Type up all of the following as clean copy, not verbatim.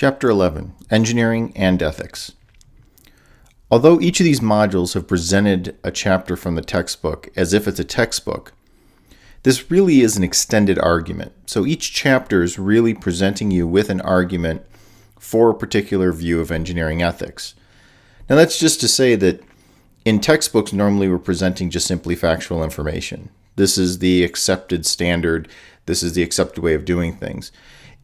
Chapter 11, Engineering and Ethics. Although each of these modules have presented a chapter from the textbook as if it's a textbook, this really is an extended argument. So each chapter is really presenting you with an argument for a particular view of engineering ethics. Now that's just to say that in textbooks, normally we're presenting just simply factual information. This is the accepted standard. This is the accepted way of doing things.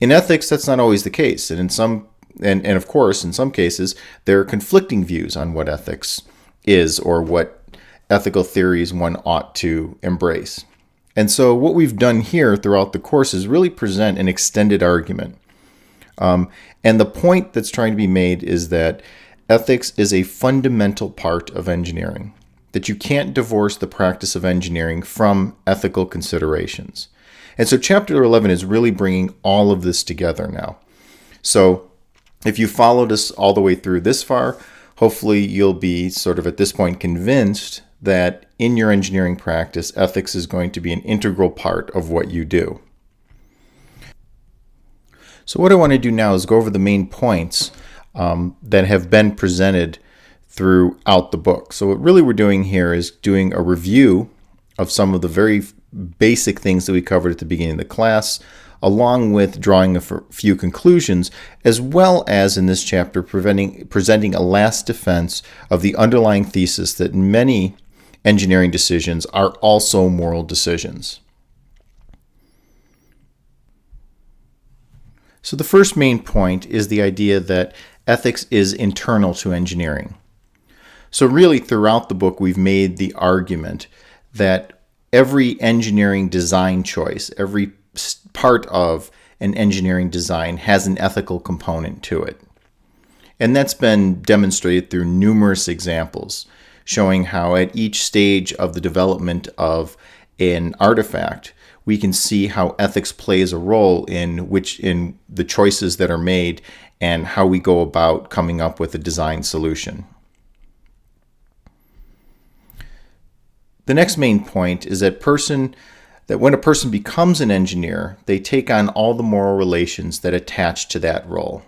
In ethics, that's not always the case. And of course, in some cases, there are conflicting views on what ethics is or what ethical theories one ought to embrace. And so what we've done here throughout the course is really present an extended argument. And the point that's trying to be made is that ethics is a fundamental part of engineering, that you can't divorce the practice of engineering from ethical considerations. And so Chapter 11 is really bringing all of this together now. So if you followed us all the way through this far, hopefully you'll be sort of at this point convinced that in your engineering practice, ethics is going to be an integral part of what you do. So what I want to do now is go over the main points that have been presented throughout the book. So what really we're doing here is doing a review of some of the very basic things that we covered at the beginning of the class, along with drawing a few conclusions, as well as in this chapter presenting a last defense of the underlying thesis that many engineering decisions are also moral decisions. So the first main point is the idea that ethics is internal to engineering. So really throughout the book we've made the argument that every engineering design choice, every part of an engineering design has an ethical component to it. And that's been demonstrated through numerous examples, showing how at each stage of the development of an artifact, we can see how ethics plays a role in the choices that are made and how we go about coming up with a design solution. The next main point is that when a person becomes an engineer, they take on all the moral relations that attach to that role.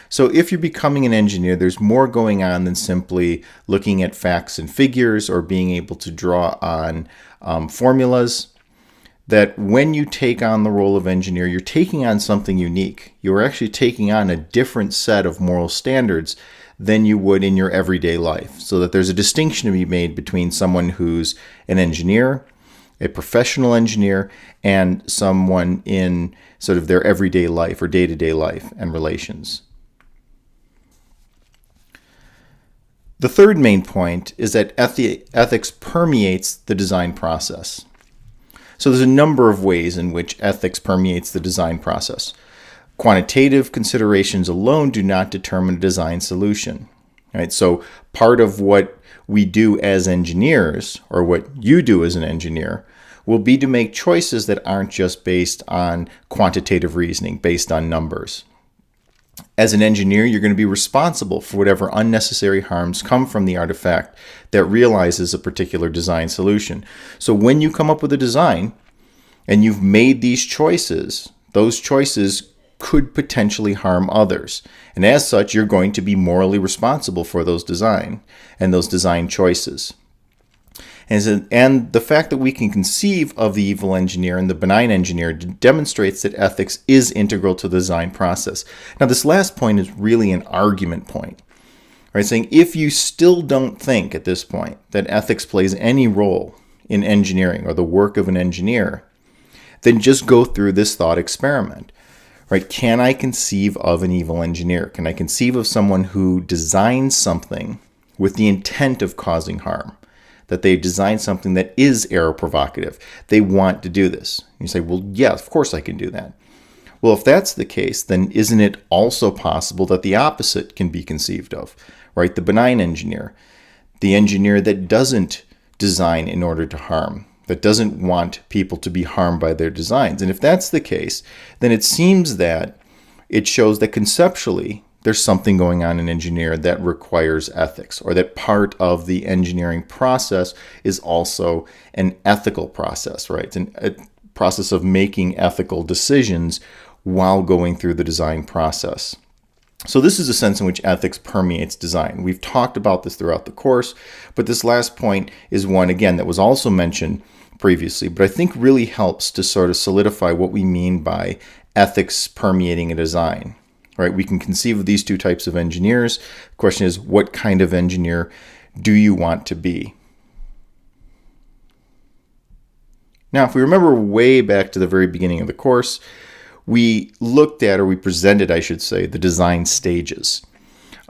So if you're becoming an engineer, there's more going on than simply looking at facts and figures or being able to draw on formulas. That when you take on the role of engineer, you're taking on something unique. You're actually taking on a different set of moral standards than you would in your everyday life. So that there's a distinction to be made between someone who's an engineer, a professional engineer, and someone in sort of their everyday life or day-to-day life and relations. The third main point is that ethics permeates the design process. So there's a number of ways in which ethics permeates the design process. Quantitative considerations alone do not determine a design solution. Right? So part of what we do as engineers, or what you do as an engineer, will be to make choices that aren't just based on quantitative reasoning, based on numbers. As an engineer, you're going to be responsible for whatever unnecessary harms come from the artifact that realizes a particular design solution. So when you come up with a design and you've made these choices, those choices could potentially harm others. And as such, you're going to be morally responsible for those design choices. And the fact that we can conceive of the evil engineer and the benign engineer demonstrates that ethics is integral to the design process. Now, this last point is really an argument point, right? Saying if you still don't think at this point that ethics plays any role in engineering or the work of an engineer, then just go through this thought experiment. Right? Can I conceive of an evil engineer? Can I conceive of someone who designs something with the intent of causing harm? That they design something that is error provocative. They want to do this. And you say, well, yeah, of course I can do that. Well, if that's the case, then isn't it also possible that the opposite can be conceived of? Right? The benign engineer. The engineer that doesn't design in order to harm. That doesn't want people to be harmed by their designs. And if that's the case, then it seems that it shows that conceptually there's something going on in engineering that requires ethics, or that part of the engineering process is also an ethical process, right? It's a process of making ethical decisions while going through the design process. So this is a sense in which ethics permeates design. We've talked about this throughout the course, but this last point is one, again, that was also mentioned previously, but I think really helps to sort of solidify what we mean by ethics permeating a design. Right? We can conceive of these two types of engineers. The question is, what kind of engineer do you want to be? Now, if we remember way back to the very beginning of the course, we looked at, or we presented, I should say, the design stages.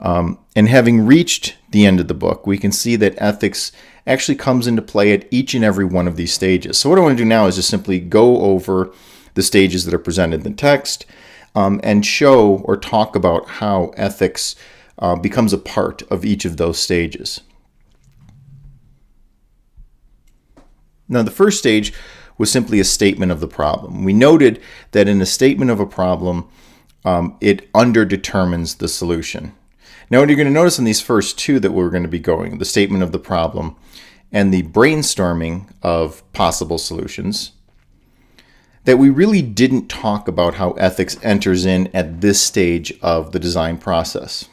And having reached the end of the book, we can see that ethics actually comes into play at each and every one of these stages. So what I want to do now is just simply go over the stages that are presented in the text and show or talk about how ethics becomes a part of each of those stages. Now, the first stage was simply a statement of the problem. We noted that in a statement of a problem, it underdetermines the solution. Now, what you're going to notice in these first two that we're going to be going, the statement of the problem and the brainstorming of possible solutions, that we really didn't talk about how ethics enters in at this stage of the design process.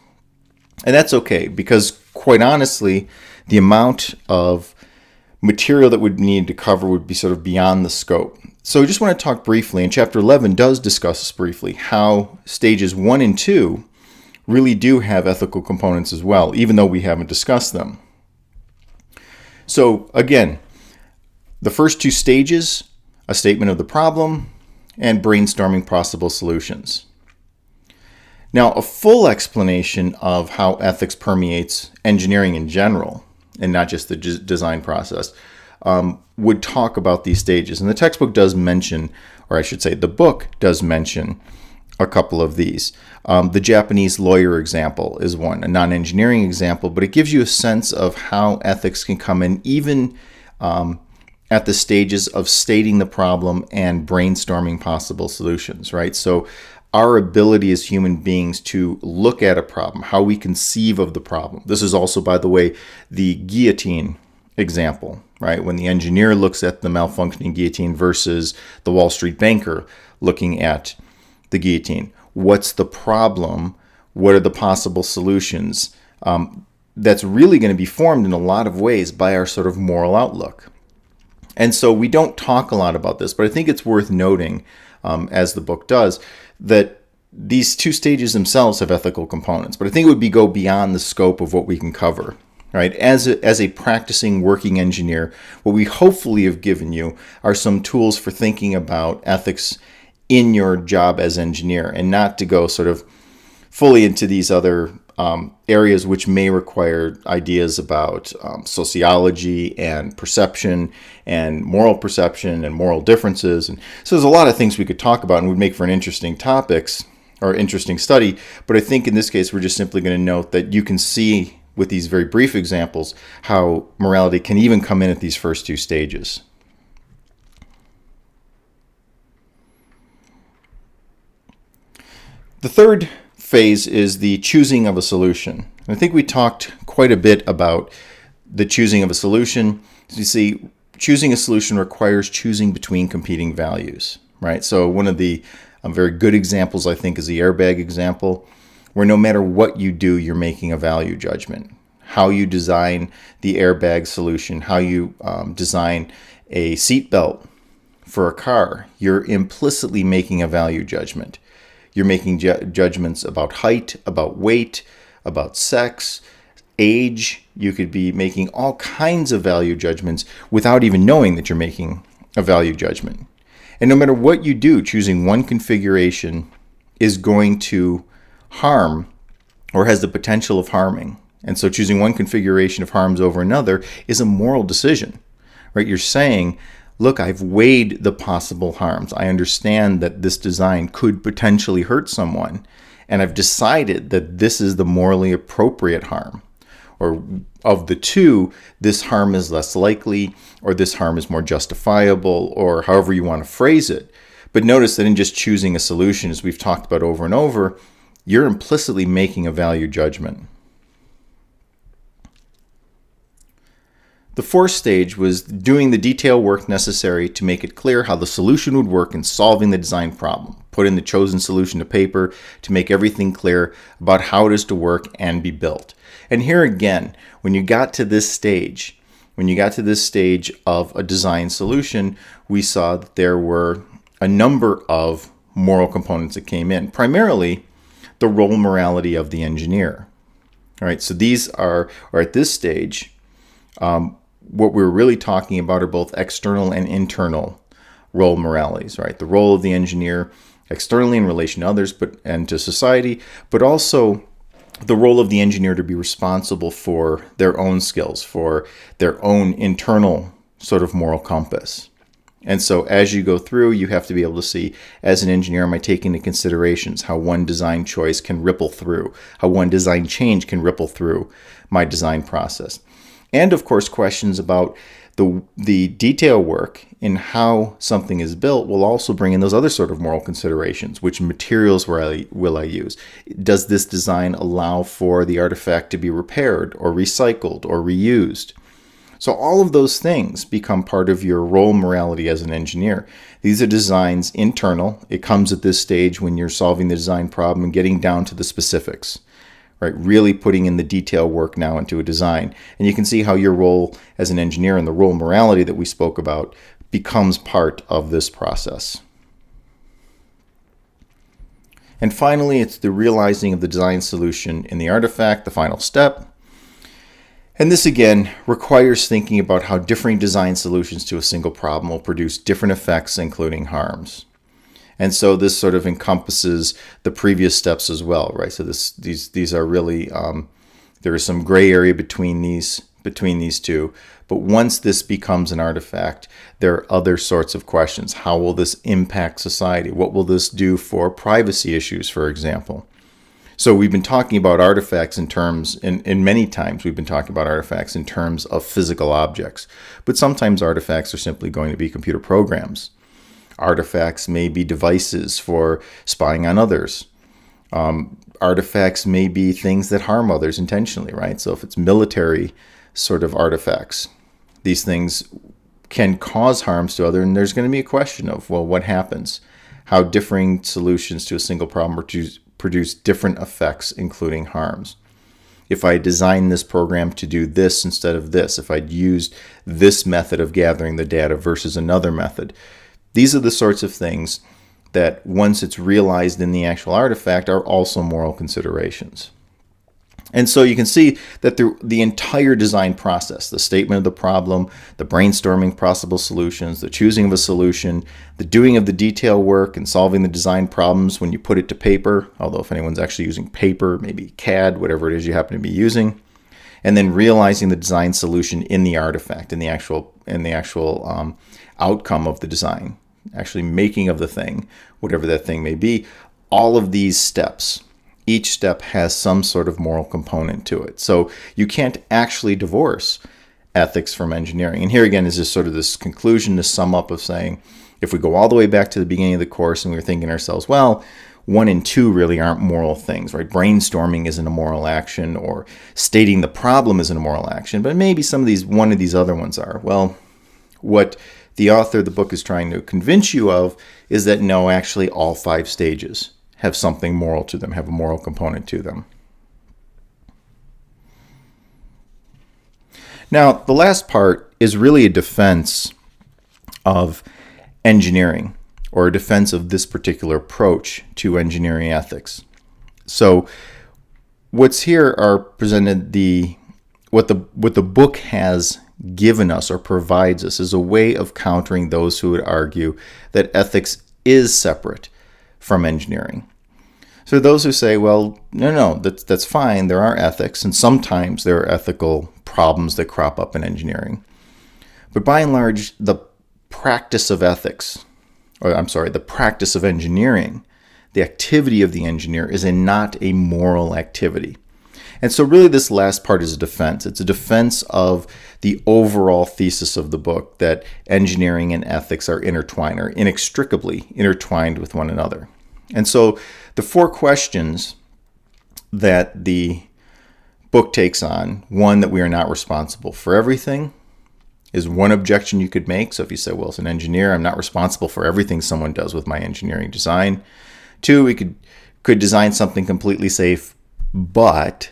And that's okay, because quite honestly, the amount of material that would need to cover would be sort of beyond the scope. So I just want to talk briefly, and Chapter 11 does discuss this briefly, how stages 1 and 2 really do have ethical components as well, even though we haven't discussed them. So again, the first two stages, a statement of the problem and brainstorming possible solutions. Now, a full explanation of how ethics permeates engineering in general, and not just the design process, would talk about these stages. And the textbook does mention, or I should say the book does mention, a couple of these. The Japanese lawyer example is one, a non-engineering example, but it gives you a sense of how ethics can come in even at the stages of stating the problem and brainstorming possible solutions, right? So our ability as human beings to look at a problem, how we conceive of the problem. This is also, by the way, the guillotine example, right? When the engineer looks at the malfunctioning guillotine versus the Wall Street banker looking at the guillotine. What's the problem? What are the possible solutions? That's really going to be formed in a lot of ways by our sort of moral outlook. And so we don't talk a lot about this, but I think it's worth noting, as the book does, that these two stages themselves have ethical components. But I think it would go beyond the scope of what we can cover. Right? As a practicing working engineer, what we hopefully have given you are some tools for thinking about ethics in your job as engineer, and not to go sort of fully into these other areas which may require ideas about sociology and perception and moral differences. And so there's a lot of things we could talk about and would make for an interesting topics or interesting study. But I think in this case, we're just simply going to note that you can see with these very brief examples how morality can even come in at these first two stages. The third phase is the choosing of a solution. I think we talked quite a bit about the choosing of a solution. As you see, choosing a solution requires choosing between competing values, right? So one of the very good examples, I think, is the airbag example, where no matter what you do, you're making a value judgment. How you design the airbag solution, how you design a seatbelt for a car, you're implicitly making a value judgment. You're making judgments about height, about weight, about sex, age. You could be making all kinds of value judgments without even knowing that you're making a value judgment. And no matter what you do, choosing one configuration is going to harm or has the potential of harming. And so choosing one configuration of harms over another is a moral decision, right? You're saying, look, I've weighed the possible harms. I understand that this design could potentially hurt someone, and I've decided that this is the morally appropriate harm. Or of the two, this harm is less likely, or this harm is more justifiable, or however you want to phrase it. But notice that in just choosing a solution, as we've talked about over and over, you're implicitly making a value judgment. The fourth stage was doing the detail work necessary to make it clear how the solution would work in solving the design problem. Putting the chosen solution to paper to make everything clear about how it is to work and be built. And here again, when you got to this stage of a design solution, we saw that there were a number of moral components that came in. Primarily, the role morality of the engineer. All right, so these are, or at this stage, what we're really talking about are both external and internal role moralities, right? The role of the engineer externally in relation to others and to society, but also the role of the engineer to be responsible for their own skills, for their own internal sort of moral compass. And so as you go through, you have to be able to see, as an engineer, am I taking into considerations how one design choice can ripple through, how one design change can ripple through my design process. And of course, questions about the detail work in how something is built will also bring in those other sort of moral considerations. Which materials will I use? Does this design allow for the artifact to be repaired or recycled or reused? So all of those things become part of your role morality as an engineer. These are designs internal. It comes at this stage when you're solving the design problem and getting down to the specifics, right? Really putting in the detail work now into a design. And you can see how your role as an engineer and the role morality that we spoke about becomes part of this process. And finally, it's the realizing of the design solution in the artifact, the final step. And this again requires thinking about how differing design solutions to a single problem will produce different effects, including harms. And so this sort of encompasses the previous steps as well, right? So these are really, there is some gray area between these two. But once this becomes an artifact, there are other sorts of questions. How will this impact society? What will this do for privacy issues, for example? So we've been talking about artifacts in terms, and many times we've been talking about artifacts in terms of physical objects. But sometimes artifacts are simply going to be computer programs. Artifacts may be devices for spying on others. Artifacts may be things that harm others intentionally, right? So if it's military sort of artifacts, these things can cause harms to others, and there's going to be a question of, well, what happens? How differing solutions to a single problem produce different effects, including harms. If I design this program to do this instead of this, if I'd used this method of gathering the data versus another method, these are the sorts of things that once it's realized in the actual artifact are also moral considerations. And so you can see that the entire design process, the statement of the problem, the brainstorming possible solutions, the choosing of a solution, the doing of the detail work and solving the design problems when you put it to paper, although if anyone's actually using paper, maybe CAD, whatever it is you happen to be using, and then realizing the design solution in the artifact, in the actual outcome of the design, actually making of the thing, whatever that thing may be, all of these steps. Each step has some sort of moral component to it. So you can't actually divorce ethics from engineering. And here again is just sort of this conclusion to sum up of saying, if we go all the way back to the beginning of the course and we were thinking to ourselves, well, 1 and 2 really aren't moral things, right? Brainstorming isn't a moral action, or stating the problem isn't a moral action, but maybe one of these other ones are. Well, what the author of the book is trying to convince you of is that no, actually all 5 stages have something moral to them, have a moral component to them. Now, the last part is really a defense of engineering, or a defense of this particular approach to engineering ethics. So what's here are presented what the book has given us or provides us is a way of countering those who would argue that ethics is separate from engineering. So those who say, well, no, that's fine, there are ethics, and sometimes there are ethical problems that crop up in engineering. But by and large, the practice of engineering, the activity of the engineer is not a moral activity. And so really this last part is a defense. It's a defense of the overall thesis of the book that engineering and ethics are intertwined, or inextricably intertwined with one another. And so the 4 questions that the book takes on: 1, that we are not responsible for everything; is one objection you could make. So if you say, well, as an engineer, I'm not responsible for everything someone does with my engineering design. Two, we could design something completely safe, but,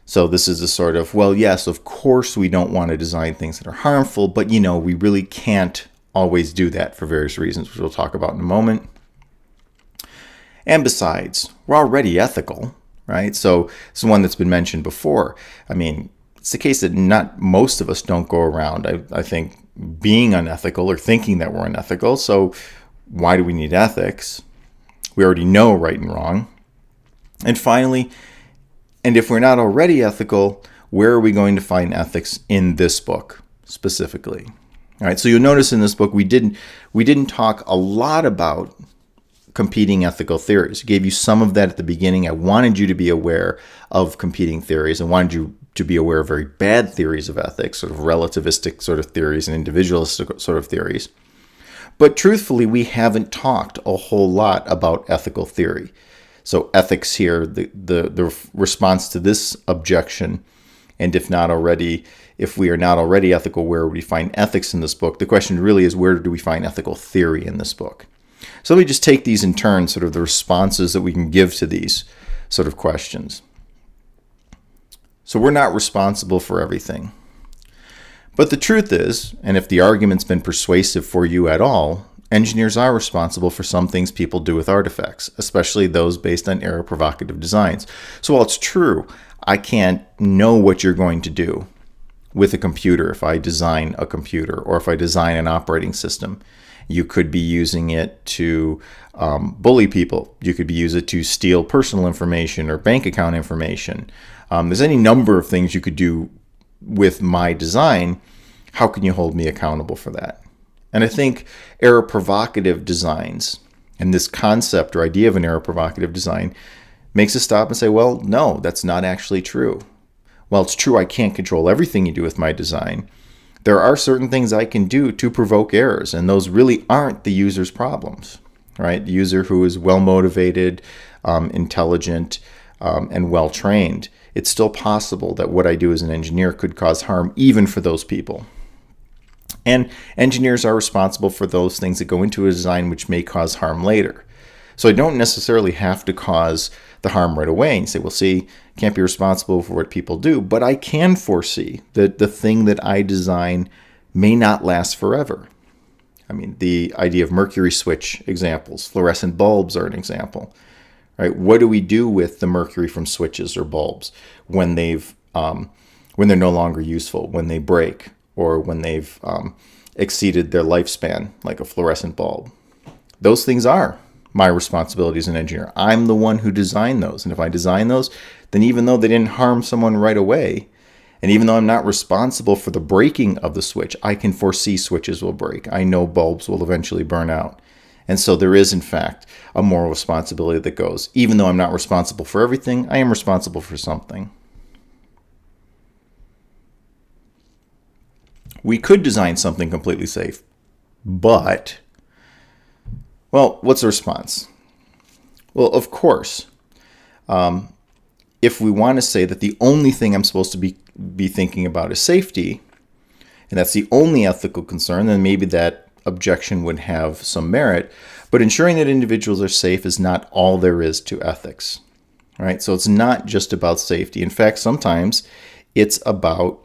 so this is a sort of, well, yes, of course we don't want to design things that are harmful, but we really can't always do that for various reasons, which we'll talk about in a moment. And besides, we're already ethical, right? So it's one that's been mentioned before. I mean, it's the case that not most of us don't go around, I think, being unethical or thinking that we're unethical. So why do we need ethics? We already know right and wrong. And finally, and if we're not already ethical, where are we going to find ethics in this book specifically? All right, so you'll notice in this book we didn't talk a lot about competing ethical theories. I gave you some of that at the beginning. I wanted you to be aware of competing theories. I wanted you to be aware of very bad theories of ethics, sort of relativistic sort of theories and individualistic sort of theories. But truthfully, we haven't talked a whole lot about ethical theory. So ethics here, the response to this objection, and if we are not already ethical, where would we find ethics in this book? The question really is, where do we find ethical theory in this book? So let me just take these in turn, sort of the responses that we can give to these sort of questions. So we're not responsible for everything. But the truth is, and if the argument's been persuasive for you at all, engineers are responsible for some things people do with artifacts, especially those based on error-provocative designs. So while it's true, I can't know what you're going to do with a computer if I design a computer or if I design an operating system. You could be using it to bully people. You could be using it to steal personal information or bank account information. There's any number of things you could do with my design. How can you hold me accountable for that? And I think error-provocative designs and this concept or idea of an error-provocative design makes us stop and say, well, no, that's not actually true. While it's true I can't control everything you do with my design, there are certain things I can do to provoke errors, and those really aren't the user's problems, right? The user who is well-motivated, intelligent, and well-trained, it's still possible that what I do as an engineer could cause harm even for those people. And engineers are responsible for those things that go into a design which may cause harm later. So I don't necessarily have to cause the harm right away and say, well, see, can't be responsible for what people do, but I can foresee that the thing that I design may not last forever. I mean, the idea of mercury switch examples, fluorescent bulbs are an example, right? What do we do with the mercury from switches or bulbs when they're no longer useful, when they break, or when they've exceeded their lifespan, like a fluorescent bulb? Those things are my responsibility as an engineer. I'm the one who designed those. And if I design those, then even though they didn't harm someone right away, and even though I'm not responsible for the breaking of the switch, I can foresee switches will break. I know bulbs will eventually burn out. And so there is, in fact, a moral responsibility that goes, even though I'm not responsible for everything, I am responsible for something. We could design something completely safe, but, well, what's the response? Well, of course, if we want to say that the only thing I'm supposed to be thinking about is safety, and that's the only ethical concern, then maybe that objection would have some merit. But ensuring that individuals are safe is not all there is to ethics, right? So it's not just about safety. In fact, sometimes it's about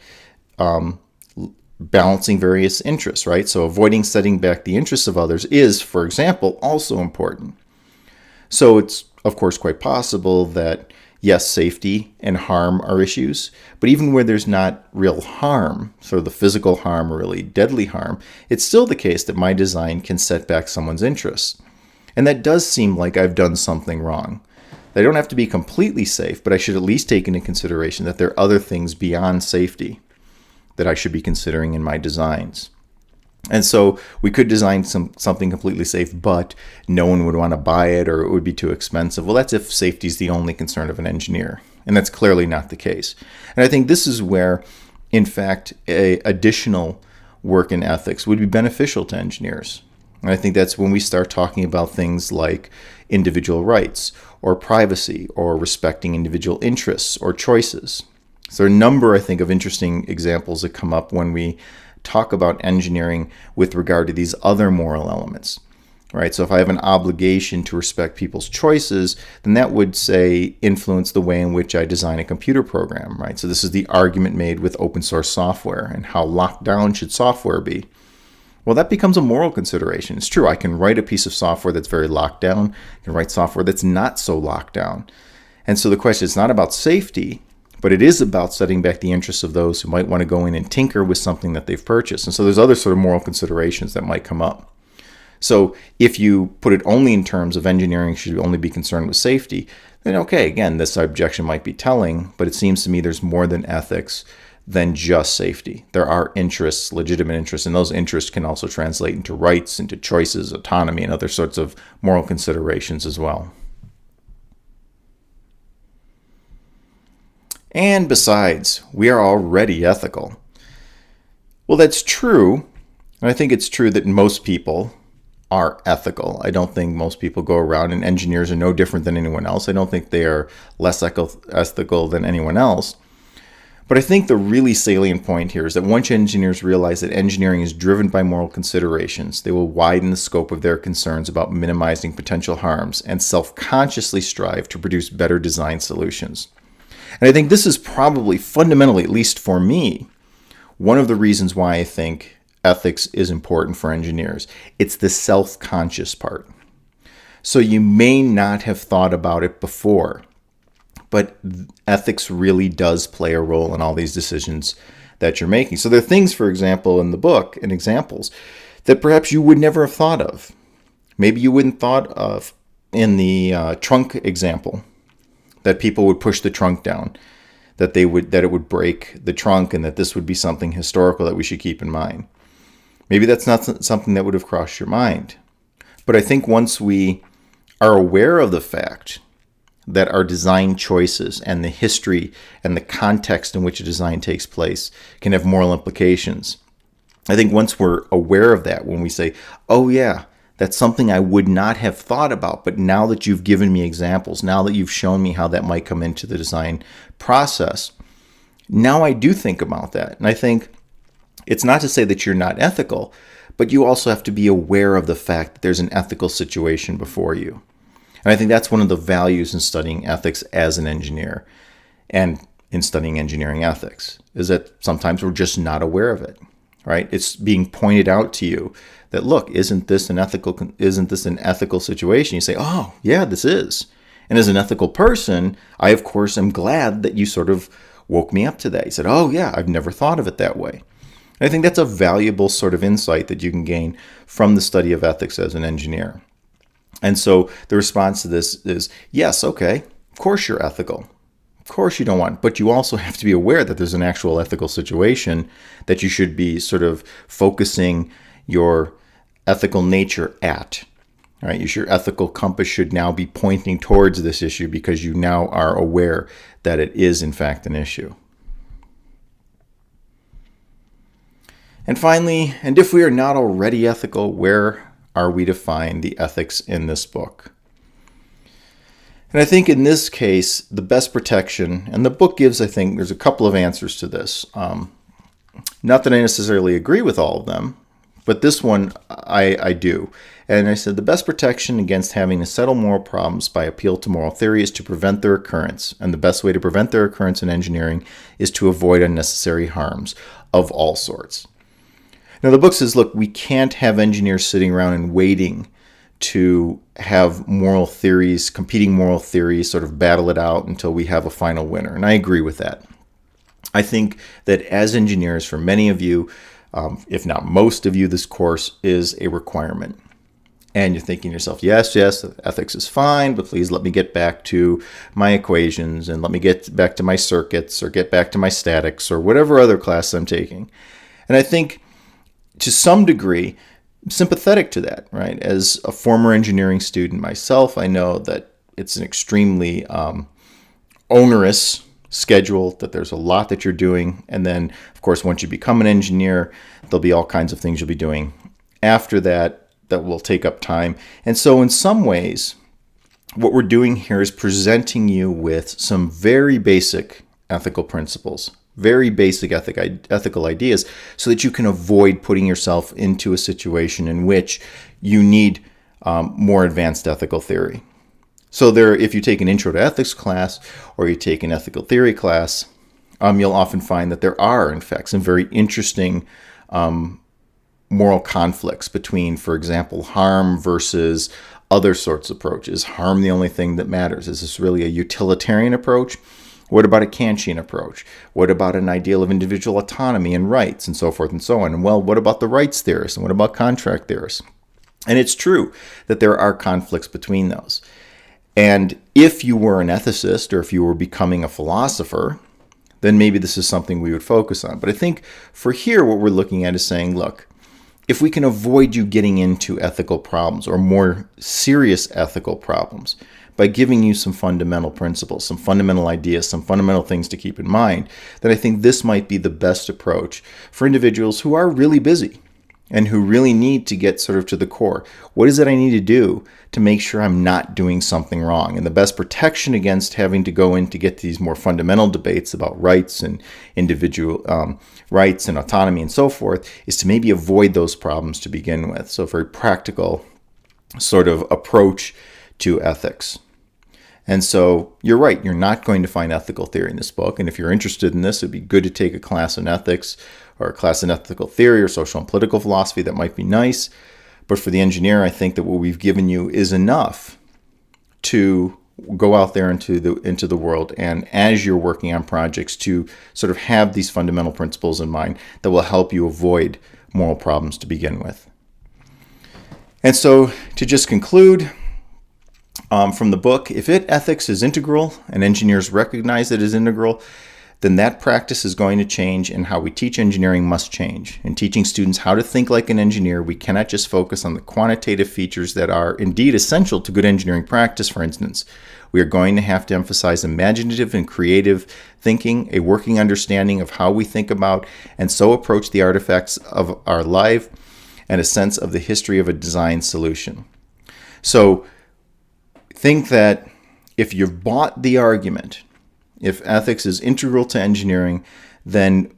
balancing various interests, right? So avoiding setting back the interests of others is, for example, also important. So it's, of course, quite possible that, yes, safety and harm are issues, but even where there's not real harm, sort of the physical harm or really deadly harm, it's still the case that my design can set back someone's interests. And that does seem like I've done something wrong. They don't have to be completely safe, but I should at least take into consideration that there are other things beyond safety that I should be considering in my designs. And so we could design something completely safe, but no one would want to buy it or it would be too expensive. Well, that's if safety is the only concern of an engineer. And that's clearly not the case. And I think this is where, in fact, additional work in ethics would be beneficial to engineers. And I think that's when we start talking about things like individual rights or privacy or respecting individual interests or choices. So there are a number, I think, of interesting examples that come up when we talk about engineering with regard to these other moral elements, right? So if I have an obligation to respect people's choices, then that would, say, influence the way in which I design a computer program, right? So this is the argument made with open source software and how locked down should software be. Well, that becomes a moral consideration. It's true, I can write a piece of software that's very locked down. I can write software that's not so locked down. And so the question is not about safety, but it is about setting back the interests of those who might want to go in and tinker with something that they've purchased. And so there's other sort of moral considerations that might come up. So if you put it only in terms of engineering should only be concerned with safety, then okay, again, this objection might be telling, but it seems to me there's more than ethics than just safety. There are interests, legitimate interests, and those interests can also translate into rights, into choices, autonomy, and other sorts of moral considerations as well. And besides, we are already ethical. Well, that's true, and I think it's true that most people are ethical. I don't think most people go around, and engineers are no different than anyone else. I don't think they are less ethical than anyone else. But I think the really salient point here is that once engineers realize that engineering is driven by moral considerations, they will widen the scope of their concerns about minimizing potential harms and self-consciously strive to produce better design solutions. And I think this is probably fundamentally, at least for me, one of the reasons why I think ethics is important for engineers. It's the self-conscious part. So you may not have thought about it before, but ethics really does play a role in all these decisions that you're making. So there are things, for example, in the book and examples that perhaps you would never have thought of. Maybe you wouldn't thought of in the trunk example, that people would push the trunk down, that it would break the trunk, and that this would be something historical that we should keep in mind. Maybe that's not something that would have crossed your mind. But I think once we are aware of the fact that our design choices and the history and the context in which a design takes place can have moral implications, I think once we're aware of that, when we say, oh yeah, that's something I would not have thought about, but now that you've given me examples, now that you've shown me how that might come into the design process, now I do think about that. And I think it's not to say that you're not ethical, but you also have to be aware of the fact that there's an ethical situation before you. And I think that's one of the values in studying ethics as an engineer and in studying engineering ethics, is that sometimes we're just not aware of it, right? It's being pointed out to you that, look, isn't this an ethical situation? You say, oh, yeah, this is. And as an ethical person, I, of course, am glad that you sort of woke me up to that. You said, oh, yeah, I've never thought of it that way. And I think that's a valuable sort of insight that you can gain from the study of ethics as an engineer. And so the response to this is, yes, okay, of course you're ethical. Of course you don't want, but you also have to be aware that there's an actual ethical situation that you should be sort of focusing your ethical nature at. Right? Your ethical compass should now be pointing towards this issue because you now are aware that it is in fact an issue. And finally, and if we are not already ethical, where are we to find the ethics in this book? And I think in this case, the best protection, and the book gives, I think, there's a couple of answers to this. Not that I necessarily agree with all of them, but this one I do. And I said the best protection against having to settle moral problems by appeal to moral theory is to prevent their occurrence. And the best way to prevent their occurrence in engineering is to avoid unnecessary harms of all sorts. Now, the book says, look, we can't have engineers sitting around and waiting to have moral theories, competing moral theories, sort of battle it out until we have a final winner. And I agree with that. I think that as engineers, for many of you, if not most of you, this course is a requirement. And you're thinking to yourself, yes, ethics is fine, but please let me get back to my equations and let me get back to my circuits or get back to my statics or whatever other class I'm taking. And I think to some degree, I'm sympathetic to that, right? As a former engineering student myself, I know that it's an extremely onerous schedule, that there's a lot that you're doing. And then, of course, once you become an engineer, there'll be all kinds of things you'll be doing after that will take up time. And so in some ways, what we're doing here is presenting you with some very basic ethical principles very basic ethical ideas so that you can avoid putting yourself into a situation in which you need more advanced ethical theory. So if you take an intro to ethics class or you take an ethical theory class, you'll often find that there are, in fact, some very interesting moral conflicts between, for example, harm versus other sorts of approaches. Harm the only thing that matters. Is this really a utilitarian approach? What about a Kantian approach? What about an ideal of individual autonomy and rights and so forth and so on? And well, what about the rights theorists and what about contract theorists? And it's true that there are conflicts between those. And if you were an ethicist or if you were becoming a philosopher, then maybe this is something we would focus on. But I think for here, what we're looking at is saying, look, if we can avoid you getting into ethical problems or more serious ethical problems by giving you some fundamental principles, some fundamental ideas, some fundamental things to keep in mind, then I think this might be the best approach for individuals who are really busy and who really need to get sort of to the core. What is it I need to do to make sure I'm not doing something wrong? And the best protection against having to go in to get to these more fundamental debates about rights and individual rights and autonomy and so forth is to maybe avoid those problems to begin with. So a very practical sort of approach to ethics. And so you're right, you're not going to find ethical theory in this book. And if you're interested in this, it'd be good to take a class in ethics or a class in ethical theory or social and political philosophy. That might be nice. But for the engineer, I think that what we've given you is enough to go out there into the world, and as you're working on projects, to sort of have these fundamental principles in mind that will help you avoid moral problems to begin with. And so to just conclude, from the book, if ethics is integral and engineers recognize it as integral, then that practice is going to change, and how we teach engineering must change. In teaching students how to think like an engineer, we cannot just focus on the quantitative features that are indeed essential to good engineering practice, for instance. We are going to have to emphasize imaginative and creative thinking, a working understanding of how we think about and so approach the artifacts of our life, and a sense of the history of a design solution. So think that if you've bought the argument, if ethics is integral to engineering, then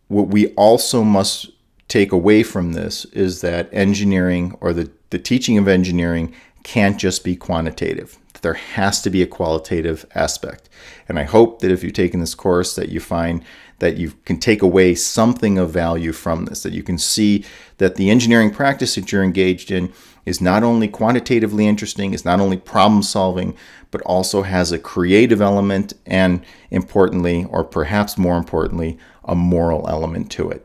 what we also must take away from this is that engineering, or the teaching of engineering, can't just be quantitative. There has to be a qualitative aspect. And I hope that if you've taken this course that you find that you can take away something of value from this, that you can see that the engineering practice that you're engaged in is not only quantitatively interesting, is not only problem solving, but also has a creative element and, importantly, or perhaps more importantly, a moral element to it.